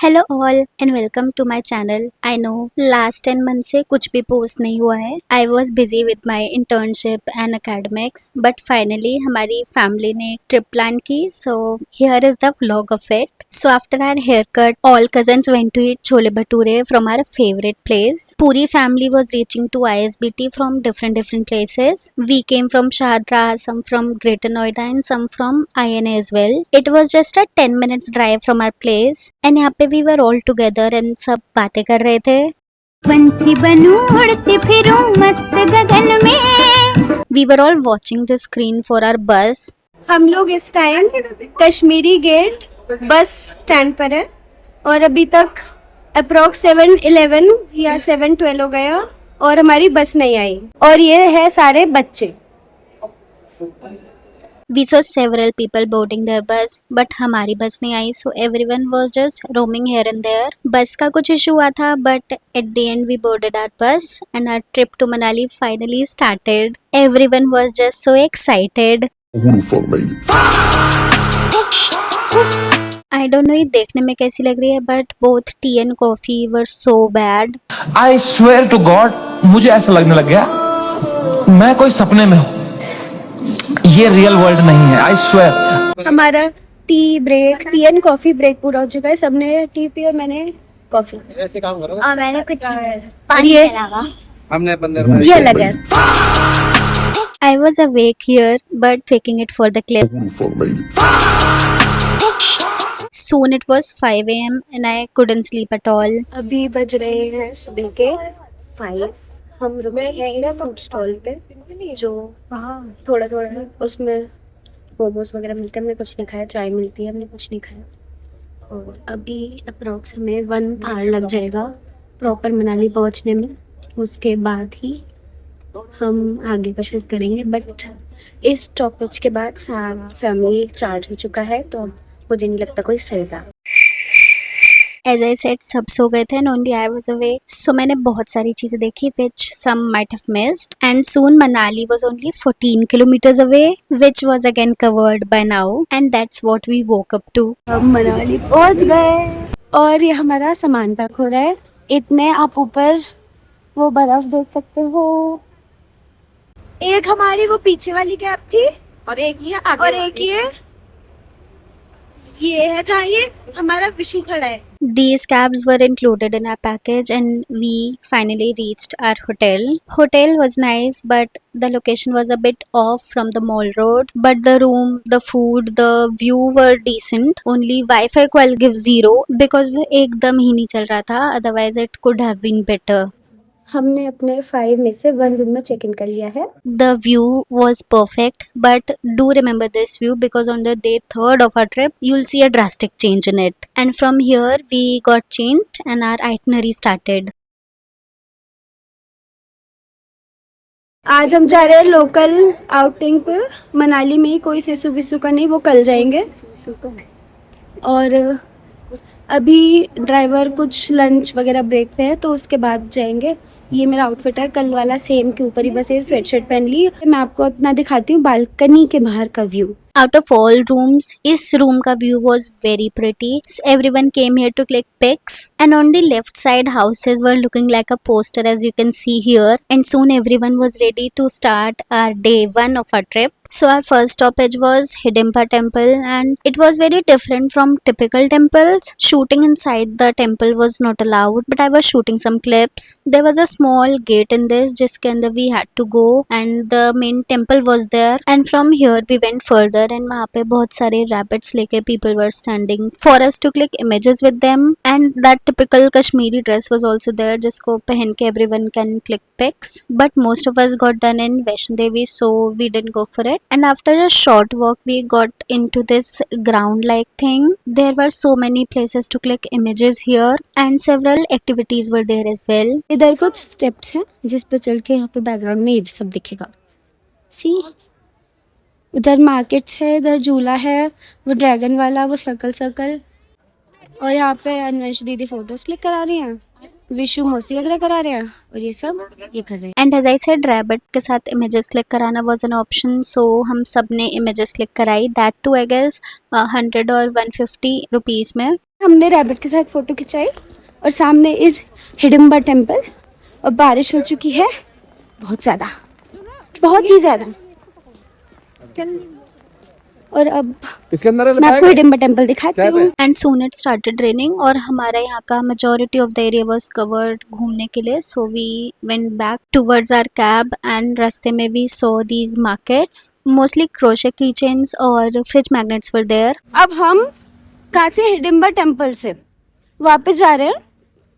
Hello all and welcome to my channel. I know last 10 month से कुछ भी post नहीं हुआ है। I was busy with my internship and academics, but finally हमारी family ने एक ट्रिप प्लान की, so here is the vlog of it. So after our haircut, all cousins went to eat chole bhature from our favourite place. पूरी family was reaching to ISBT from different places. We came from Shahadra, some from Greater Noida and some from INA as well. It was just a 10 minutes drive from our place and यहाँ पे we were all together and सब बातें कर रहे थे. पंछी बनूं उड़ती फिरूं मस्त गगन में. We were all watching the screen for our bus. हम लोग इस time Kashmiri Gate bus stand पर है और अभी तक अप्रोक्स 7:11 या 7:12 हो गया और हमारी बस नहीं आई और ये है सारे बच्चे. We saw several people boarding their bus, but हमारी बस नहीं आई, so everyone was just roaming here and there. बस का कुछ इशू हुआ था, but at the end we boarded our bus and our trip to Manali finally started. Everyone was just so excited. I don't know ये देखने में कैसी लग रही है, but both tea and coffee were so bad. I swear to God, मुझे ऐसा लगने लग गया मैं कोई सपने में हूँ, ये रियल वर्ल्ड नहीं है. I swear. हमारा टी एंड कॉफी ब्रेक पूरा हो चुका है. सबने टी पी और मैंने कॉफी. ऐसे काम करो. मैंने कुछ पानी के अलावा हमने 15 ये अलग है. I was awake here, but faking it for the clip. Soon it was 5 a.m. and I couldn't sleep at all. अभी बज रहे हैं सुबह के 5. हम रुके हैं फूड स्टॉल पे जो थोड़ा उसमें मोमोज वगैरह मिलते हैं. हमने कुछ नहीं खाया. चाय मिलती है, हमने कुछ नहीं खाया. और अभी अप्रोक्स हमें 1 आवर लग जाएगा प्रॉपर मनाली पहुंचने में. उसके बाद ही हम आगे का शूट करेंगे. बट इस स्टॉपेज के बाद सारा फैमिली चार्ज हो चुका है तो मुझे नहीं लगता कोई सही था. As I said, सब सो गए थे and only I was awake. So मैंने बहुत सारी चीज़ें देखी which some might have missed. And soon Manali was only 14 kilometers away, which was again covered by now. And that's what we woke up to. हम मनाली पहुंच गए और ये हमारा सामान पैक हो रहा है. इतने आप ऊपर वो बर्फ देख सकते हो. एक हमारी वो पीछे वाली कैब थी और एक ये आगे और एक ये है जहाँ ये हमारा विशु खड़ा है. These cabs were included in our package and we finally reached our hotel. Hotel was nice, but the location was a bit off from the mall road. But the room, the food, the view were decent. Only Wi-Fi quality gives 0 because वो एकदम ही नहीं चल रहा था. Otherwise it could have been better. हमने अपने 5 में से 1 रूम में चेक इन कर लिया है. The view was perfect, but do remember this view because on the day 3rd of our trip, you'll see a drastic change in it. And from here, we got changed and our itinerary started. आज हम जा रहे हैं local outing पे. मनाली में ही कोई सिसु विसु का नहीं, वो कल जाएंगे. और अभी ड्राइवर कुछ लंच वगैरह ब्रेक पे है तो उसके बाद जाएंगे. ये मेरा आउटफिट है कल वाला सेम के ऊपर ही, बस ये स्वेटशर्ट पहन ली. मैं आपको अपना दिखाती हूँ बालकनी के बाहर का view. Out of all rooms, इस room का view was very pretty. So everyone came here to click pics. And on the left side, houses were looking like a poster as you can see here. And soon everyone was ready to start our day 1 of our trip. So our first stoppage was Hidimba temple and it was very different from typical temples. Shooting inside the temple was not allowed, but I was shooting some clips. There was a small gate in this जिसके अंदर we had to go and the main temple was there. And from here we went further and वहाँ पे बहुत सारे rabbits लेके people were standing for us to click images with them. And that typical Kashmiri dress was also there जिसको पहन के everyone can click pics. But most of us got done in Vaishno Devi, so we didn't go for it. And after a short walk, we got into this ground-like thing. There were so many places to click images here, and several activities were there as well. इधर कुछ steps हैं जिस पे चढ़ के यहाँ पे background में ये सब दिखेगा. सी उधर मार्केट्स है, इधर झूला है, वो ड्रैगन वाला, वो सर्कल. और यहाँ पे अन्वेश दीदी फोटोज क्लिक करा रही हैं, विशु मौसी वगैरह करा रहे हैं और ये सब ये कर रहे हैं. And as I said rabbit के साथ इमेजेस क्लिक कराना वाज एन ऑप्शन, सो हम सब ने इमेजेस क्लिक कराई. दैट टू आई गेस 100 और 150 रुपीज़ में. हमने रैबिट के साथ फोटो खिंचाई और सामने इस हिडिंबा टेम्पल और बारिश हो चुकी है बहुत ज़्यादा, बहुत ही ज़्यादा। और अब इसके अंदर मैं आपको हिडिंबा टेम्पल दिखाती हूँ। And soon it started raining और हमारा यहाँ का majority of the area was covered घूमने के लिए, so we went back towards our cab and रास्ते में we saw these markets, mostly crochet keychains और fridge magnets were there. अब हम कहाँ से, हिडिंबा टेम्पल से वापस जा रहे हैं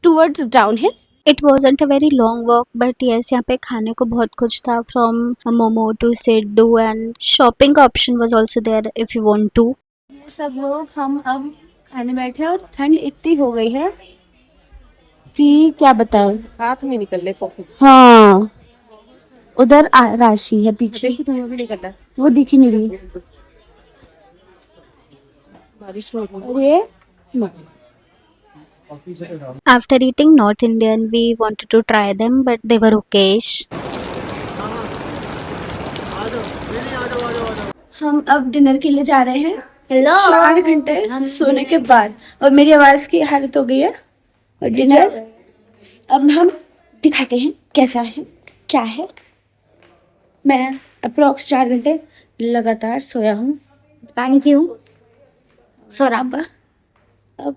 towards down hill. It wasn't a very long walk, but yes, यहाँ पे खाने को बहुत कुछ था, from momo to siddu and shopping का option was also there if you want to. ये सब लोग हम अब खाने बैठे और ठंड इतनी हो गई है कि क्या बताऊं, हाथ नहीं निकल रहे फोकस। हाँ उधर राशि है पीछे, तुम्हें भी नहीं करना। वो दिख ही नहीं रही। बारिश हो रही है। और ये After eating North Indian, we wanted to try them, but they were okayish. हम अब डिनर के लिए जा रहे हैं। 4 घंटे सोने के बाद और मेरी आवाज की हालत हो गई है। और डिनर अब हम दिखाते हैं कैसा है क्या है। मैं अप्रोक्स 4 घंटे लगातार सोया हूँ। Thank you. सोराबा अब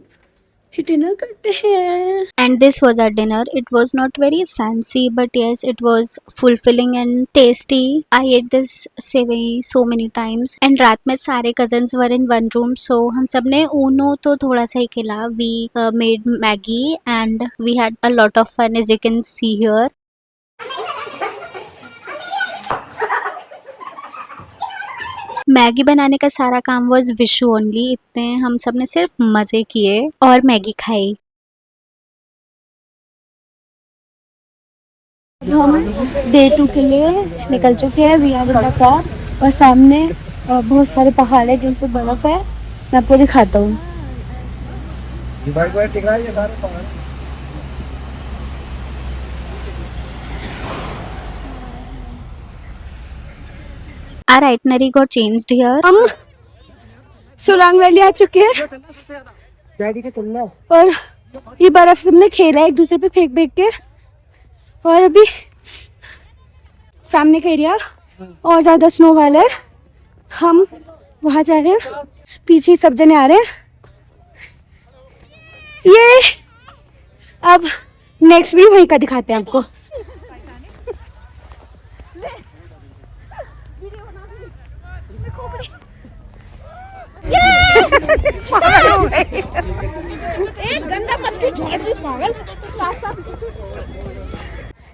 डिनर करते हैं। And this was our dinner. It was not very fancy, but yes, it was fulfilling and tasty. I ate this sevai so many times. And रात में सारे cousins were in one room, so हम सब ने Uno तो थोड़ा सा ही खेला. We made Maggie and we had a lot of fun, as you can see here. Maggi बनाने का सारा काम वाज विशु ओनली, इतने हम सब ने सिर्फ मजे किए और मैगी खाई। हम डे 2 के लिए निकल चुके हैं। We are in the car और सामने बहुत सारे पहाड़ है जिन पर बर्फ है। मैं आपको दिखाता हूँ। Our itinerary got changed here. हम सोलांग वैली आ चुके हैं डैडी का चलना। और ये बर्फ सबने खेला एक दूसरे पे फेंक फेंक के। और अभी सामने का एरिया और ज्यादा स्नो वाला है। हम वहां जा रहे हैं, पीछे सब जने आ रहे हैं। ये अब नेक्स्ट व्यू वहीं का दिखाते हैं आपको।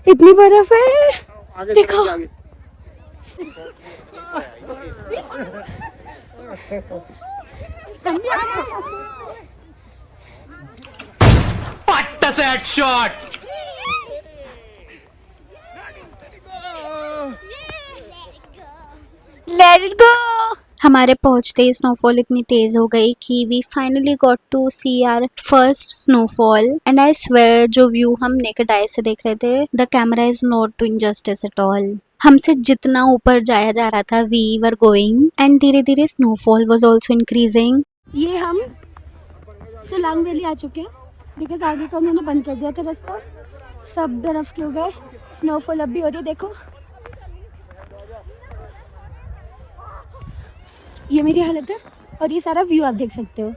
इतनी बर्फ है देखो। What a sad shot! Let it go. हमारे पहुंचते ही स्नोफॉल इतनी तेज हो गई कि we finally got to see our first snowfall. And I swear जो व्यू हम नेकेड आई से देख रहे थे, the camera is not doing justice at all. हमसे जितना ऊपर जाया जा रहा था वी वर गोइंग एंड धीरे धीरे स्नोफॉल वाज आल्सो इंक्रीजिंग। ये हम सोलांग वैली आ चुके हैं बिकॉज आगे का उन्होंने बंद कर दिया था रास्ता। सब बर्फ के हो गए। स्नोफॉल अब भी हो रही है देखो। ये मेरी हालत है और ये सारा व्यू आप देख सकते हो।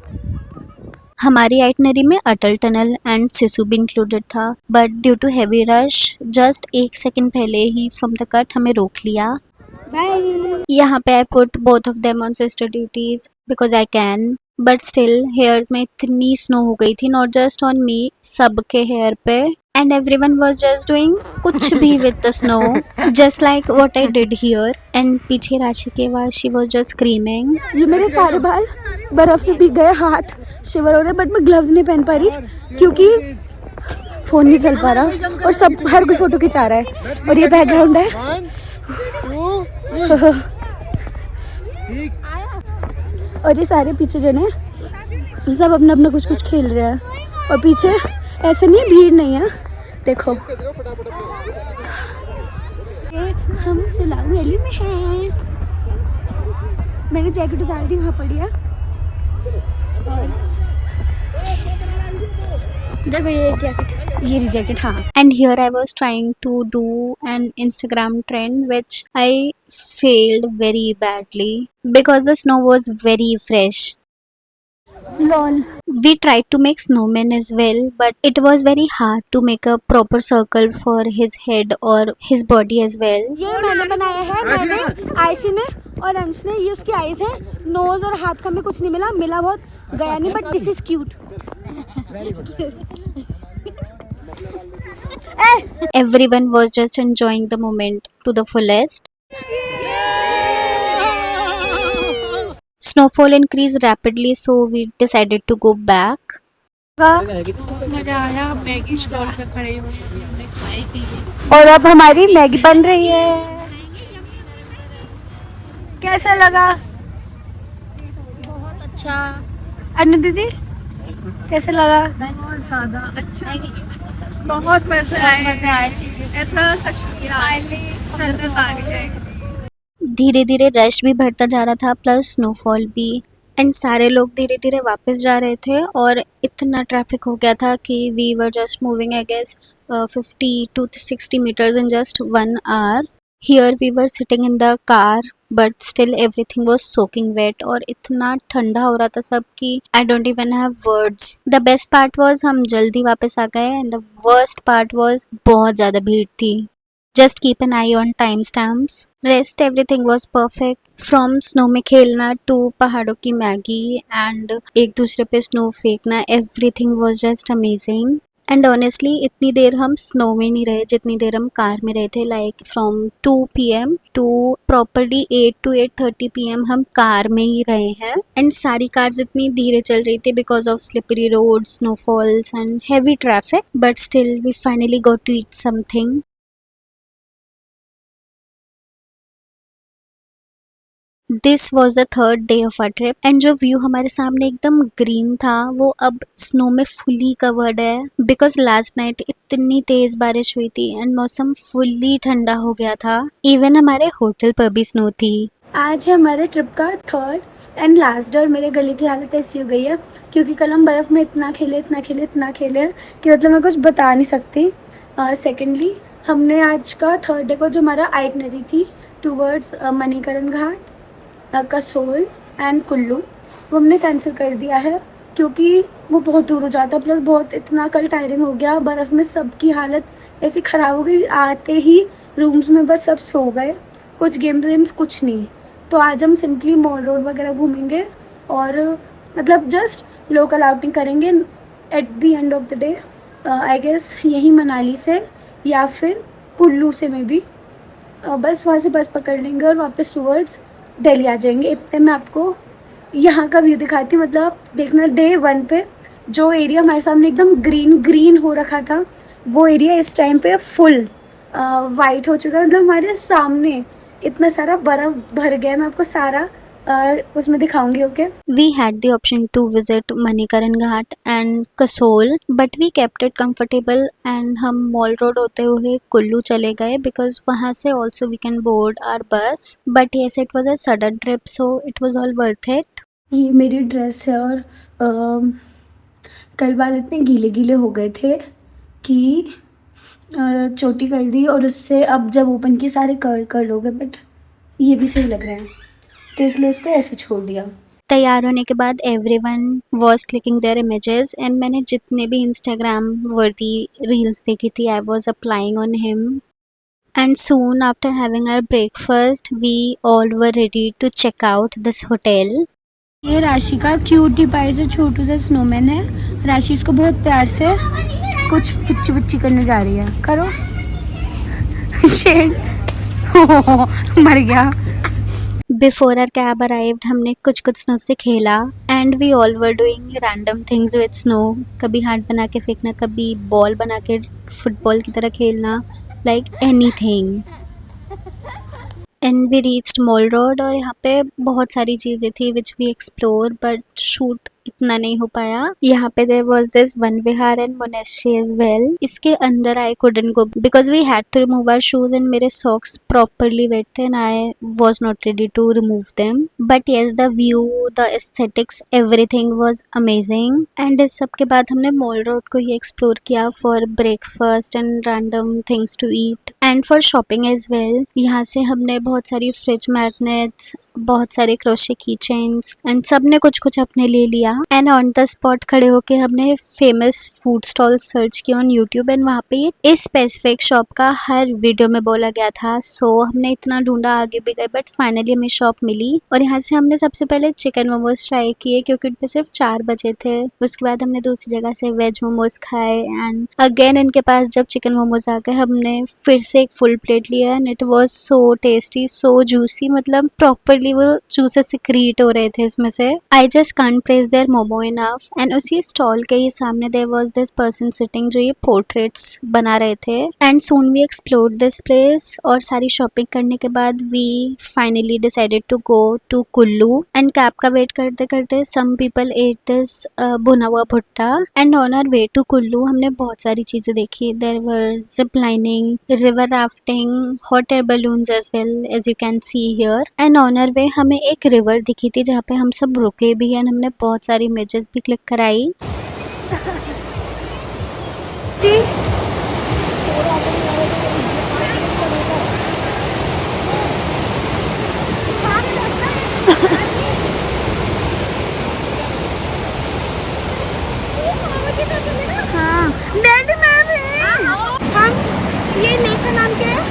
हमारी आइटनरी में अटल टनल एंड सिसु भी इंक्लूडेड था, but due to heavy rush just 1 second पहले ही फ्रॉम द कट हमें रोक लिया। बाय। यहाँ पे I put both of them on sister duties because I can, but still hairs में इतनी स्नो हो गई थी, नॉट जस्ट ऑन मी, सबके हेयर पे। And everyone was just doing कुछ भी with the snow, just like what I did here. And पीछे राशि के बाद she was just screaming. ये मेरे सारे बाल बर्फ से भीग गए, हाथ शिवर हो रहे, बट मैं ग्लव्स नहीं पहन पा रही क्योंकि फोन नहीं चल पा रहा और सब हर कोई फोटो खिंचा रहा है। और ये बैकग्राउंड है। और ये सारे पीछे जने सब अपना अपना कुछ कुछ खेल रहे हैं और पीछे ऐसे नहीं है, भीड़ नहीं है देखो। ये हम सोलांग वैली में हैं। मैंने जैकेट उतार दी, वहाँ पड़ी है। और देखो ये रिजेक्टेड हाँ. And here I was trying to do an Instagram trend which I failed very badly because the snow was very fresh. Lol. We tried to make snowmen as well, but it was very hard to make a proper circle for his head or his body as well. ये मैंने बनाया है. मैंने, आयशी ने और अंश ने. ये उसकी आईज है. नोज और हाथ का में कुछ नहीं मिला बहुत गया नहीं, but this is cute. Everyone was just enjoying the moment to the fullest. Snowfall increased rapidly, so we decided to go back. मजा आया. मैगी स्टॉल पे खड़े हुए हमने चाय पी. और अब हमारी मैगी बन रही है. कैसा लगा? बहुत अच्छा. अनु दीदी कैसा लगा? बहुत ज़्यादा अच्छा. बहुत मज़ा आया. ऐसा कश्मीर आने आ गया. धीरे धीरे रश भी बढ़ता जा रहा था, प्लस स्नोफॉल भी. एंड सारे लोग धीरे धीरे वापस जा रहे थे और इतना ट्रैफिक हो गया था कि we were just moving I guess 50 to 60 meters in just 1 hour. Here we were sitting in the car but still everything was soaking wet और इतना ठंडा हो रहा था सब कि I don't even have words. The best part was हम जल्दी वापस आ गए and the worst part was बहुत ज़्यादा भीड़ थी. Just keep an eye on timestamps. Rest everything was perfect. From snow में खेलना to पहाड़ों की मैगी and एक दूसरे पे स्नो फेंकना, everything was just amazing. And honestly इतनी देर हम स्नो में नहीं रहे जितनी देर हम कार में रहे थे. Like from 2 PM to properly 8 to 8:30 PM हम कार में ही रहे हैं. And सारी कार्स इतनी धीरे चल रही थी because of slippery roads, snowfalls and heavy traffic. But still we finally got to eat something. This was the third day of our trip and जो व्यू हमारे सामने एकदम ग्रीन था वो अब स्नो में फुली कवर्ड है बिकॉज लास्ट नाइट इतनी तेज बारिश हुई थी एंड मौसम फुली ठंडा हो गया था. इवन हमारे होटल पर भी स्नो थी. आज है हमारे ट्रिप का थर्ड एंड लास्ट डे और मेरे गले की हालत ऐसी हो गई है क्योंकि कल हम बर्फ़ में इतना खेले कि मतलब मैं कुछ बता नहीं सकती. सेकेंडली हमने आज का थर्ड डे को जो हमारा आइटनरी थी towards Manikaran Ghat, Kasol and Kullu, वो हमने कैंसिल कर दिया है क्योंकि वो बहुत दूर हो जाता. प्लस बहुत इतना कल टायरिंग हो गया. बर्फ़ में सबकी हालत ऐसी ख़राब हो गई. आते ही रूम्स में बस सब सो गए. कुछ गेम्स कुछ नहीं. तो आज हम सिंपली मॉल रोड वगैरह घूमेंगे और मतलब जस्ट लोकल आउटिंग करेंगे at the end of the day. I guess यही मनाली से या फिर कुल्लू से में भी बस वहाँ से बस पकड़ लेंगे और वापस टूवर्ड्स दिल्ली आ जाएंगे. इतने में आपको यहाँ का व्यू दिखाती हूँ. मतलब देखना डे 1 पे जो एरिया हमारे सामने एकदम ग्रीन हो रखा था वो एरिया इस टाइम पे फुल वाइट हो चुका है. मतलब हमारे सामने इतना सारा बर्फ़ भर गया. मैं आपको सारा उसमें दिखाऊंगी. Okay. We had the option to visit Manikaran Ghat and Kasol, but we kept it comfortable and हम मॉल रोड होते हुए कुल्लू चले गए because वहाँ से also we can board our bus. But yes, it was a sudden trip, so it was all worth it. ये मेरी dress है और कल बाल इतने गीले हो गए थे कि चोटी कर दी और उससे अब जब ओपन की सारे कर्ल हो गए. बट ये भी सही लग रहे हैं तो इसलिए उसको ऐसे छोड़ दिया. तैयार होने के बाद everyone was clicking their images and मैंने जितने भी Instagram worthy reels देखी थी I was applying on him. And soon after having our breakfast, we all were ready to check out this hotel. ये राशि का क्यूटी पाई से छोटू सा स्नोमैन है. राशि इसको बहुत प्यार से कुछ पुच्ची करने जा रही है. करो शेड. मर गया. Before our cab arrived, हमने कुछ स्नो से खेला and we all were doing random things with snow. कभी हाथ बना के फेंकना, कभी बॉल बना के फुटबॉल की तरह खेलना, like anything. And we reached Mall Road और यहाँ पे बहुत सारी चीज़ें थी which we explored but shoot इतना नहीं हो पाया। यहाँ पे there was this one vihar and monastery as well. इसके अंदर I couldn't go because we had to remove our shoes and मेरे सॉक्स प्रॉपरली वेट थे and I was not ready to remove them. But yes, the view, the aesthetics, everything was amazing. And इस सब के बाद हमने Mall Road को ही explore किया for breakfast and random things to eat and for shopping as well. यहाँ से हमने बहुत सारी फ्रिज मैग्नेट्स, बहुत सारे क्रोशे की चेन्स एंड सब ने कुछ कुछ अपने ले लिया। एंड ऑन द स्पॉट खड़े होके हमने फेमस फूड स्टॉल सर्च किया ऑन यूट्यूब एंड वहाँ पे इस स्पेसिफिक शॉप का हर वीडियो में बोला गया था। सो हमने इतना ढूंढा, आगे भी गए, बट फाइनली हमें शॉप मिली। और यहाँ से हमने सबसे पहले चिकन मोमोज ट्राई किए क्योंकि उनपे सिर्फ 4 बजे थे। उसके बाद हमने दूसरी जगह से वेज मोमोज खाए एंड अगेन इनके पास जब चिकन मोमोज आ गए हमने फिर से एक फुल प्लेट लिया and it was so tasty, so juicy, मतलब प्रॉपरली वो जूसेस सिक्रीट हो रहे थे इसमें से। I just can't praise their momo enough. And उसी स्टॉल के ही सामने there was this person sitting जो ये पोर्ट्रेट्स बना रहे थे। And soon we explored this place और सारी शॉपिंग करने के बाद we finally decided to go to Kullu. And cab का वेट करते करते सम पीपल एट दिस भुना हुआ भुट्टा। And on our way to Kullu हमने बहुत सारी चीजें देखी। There were zip lining, river rafting, hot air balloons as well as you can see here. And on our way हमें एक रिवर दिखी थी जहाँ पे हम सब रुके भी एंड हमने बहुत सारी इमेजेस भी क्लिक कराई। हाँ, डैडी मैं भी। हम ये लेक का नाम क्या है?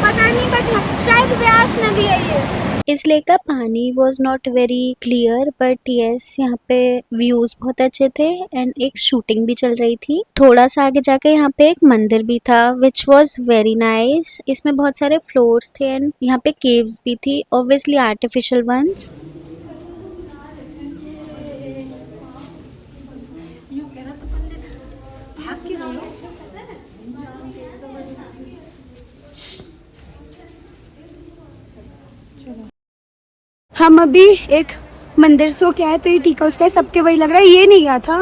पता नहीं, बट शायद व्यास नदी है ये। इस लेक का पानी was not very clear but yes, यहाँ पे व्यूज बहुत अच्छे थे एंड एक शूटिंग भी चल रही थी। थोड़ा सा आगे जाके यहाँ पे एक मंदिर भी था विच वॉज वेरी नाइस। इसमें बहुत सारे फ्लोर्स थे एंड यहाँ पे केव्स भी थी, ऑब्वियसली आर्टिफिशियल वंस। हम अभी एक मंदिर से क्या है तो ये ठीक है, उसका सबके वही लग रहा है, ये नहीं गया था,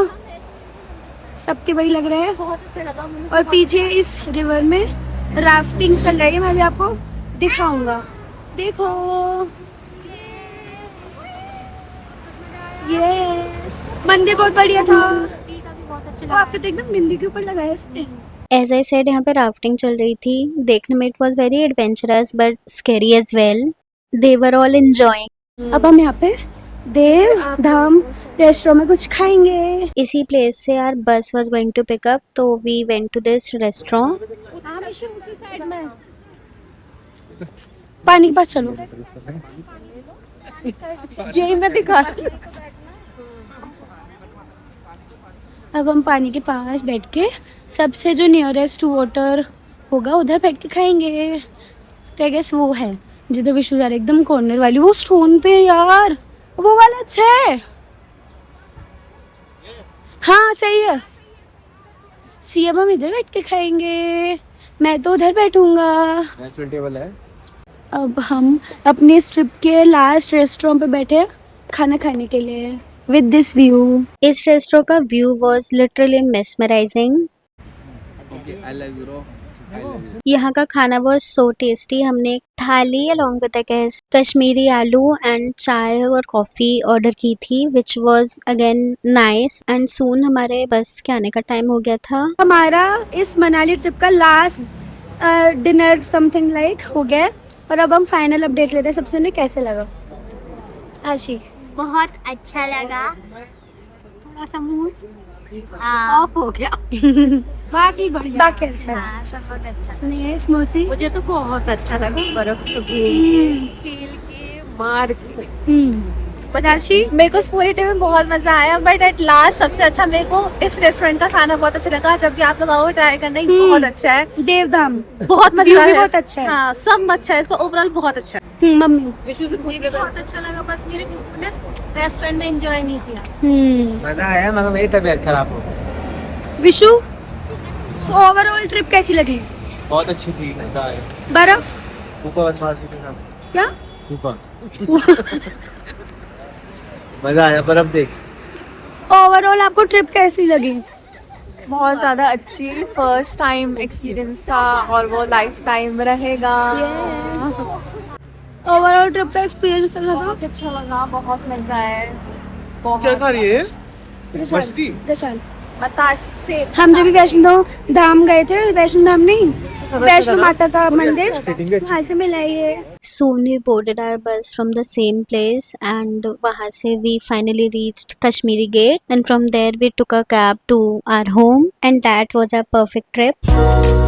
सबके वही लग रहा है। बहुत अच्छा लगा मुझे। और पीछे इस रिवर में राफ्टिंग चल रही है, मैं भी आपको दिखाऊंगा। देखो यस, मंदिर बहुत बढ़िया था। आपके तो एकदम बिंदी के ऊपर लगा है इसने। एज आई सेड, यहाँ पे राफ्टिंग चल रही थी। देखने में it was very adventurous but scary as well. They were all enjoying. अब हम यहाँ पे देव धाम रेस्टोरेंट में कुछ खाएंगे। इसी प्लेस से यार bus was going to pick up, तो we went to this restaurant. उसी साइड में पानी के पास चलो, यही मैं दिखा। अब हम पानी के पास बैठ के सबसे जो नियरेस्ट वाटर होगा उधर बैठ के खाएंगे। तो आई गेस वो है जिधर विशु जा रहा है, एकदम कॉर्नर वाली वो स्टोन पे। यार वो वाला अच्छा है। हाँ सही है। सी अब हम इधर बैठ के खाएंगे, मैं तो उधर बैठूंगा। नेचुरल टेबल है। अब हम अपने इस ट्रिप के लास्ट रेस्टोरेंट पे बैठे हैं खाना खाने के लिए विद दिस व्यू। इस रेस्टोरेंट का view was literally mesmerising. I love you bro. यहाँ का खाना वाज सो टेस्टी। हमने एक थाली अलोंग विद कश्मीरी आलू एंड चाय और कॉफी ऑर्डर की थी which was again nice. And soon हमारे बस के आने का टाइम हो गया था। हमारा इस मनाली ट्रिप का लास्ट डिनर समथिंग लाइक हो गया और अब हम फाइनल अपडेट ले रहे हैं। सबसे उन्हें कैसे लगा? आशी बहुत अच्छा लगा। थोड़ा सा मूड ऑफ हो गया। बाकी बढ़िया, बाकी अच्छा बहुत अच्छा। नेक्स्ट मौसी मुझे तो बहुत अच्छा लगा बर्फ पे खेल के मार के। राशि मेरे को इस पूरे ट्रिप में बहुत मजा आया बट एट लास्ट सबसे अच्छा मेरे को इस रेस्टोरेंट का खाना बहुत अच्छा लगा। जबकि आप लोग आओ ट्राई करना, ये बहुत अच्छा है। देवधाम बहुत मजा व्यू भी आया। बहुत अच्छा है। हाँ सब अच्छा है, इसका ओवरऑल बहुत अच्छा है। मम्मी मुझे भी बहुत अच्छा लगा, बस मेरे ने रेस्टोरेंट में एंजॉय नहीं किया। मजा आया मगर मेरी तबीयत खराब हो गई। विशु ओवरऑल ट्रिप कैसी लगी? बहुत अच्छी थी। मजा आया। बर्फ ऊपर बदमाश भी थे। क्या? ऊपर मजा आया, पर अब देख ओवरऑल आपको ट्रिप कैसी लगी? बहुत ज़्यादा अच्छी फर्स्ट टाइम एक्सपीरियंस था और वो लाइफ टाइम रहेगा। ओवरऑल ट्रिप का एक्सपीरियंस कैसा था? बहुत अच्छा लगा, बहुत मजा है। क्या खा रही है? मस्ती। बतासे हम जब भी वैष्णो धाम गए थे, वैष्णो धाम नहीं, वैष्णो माता का मंदिर, वहाँ से मिला ये। Soon we boarded our bus from the same place and वहाँ से we finally reached Kashmiri Gate and from there we took a cab to our home and that was our perfect trip.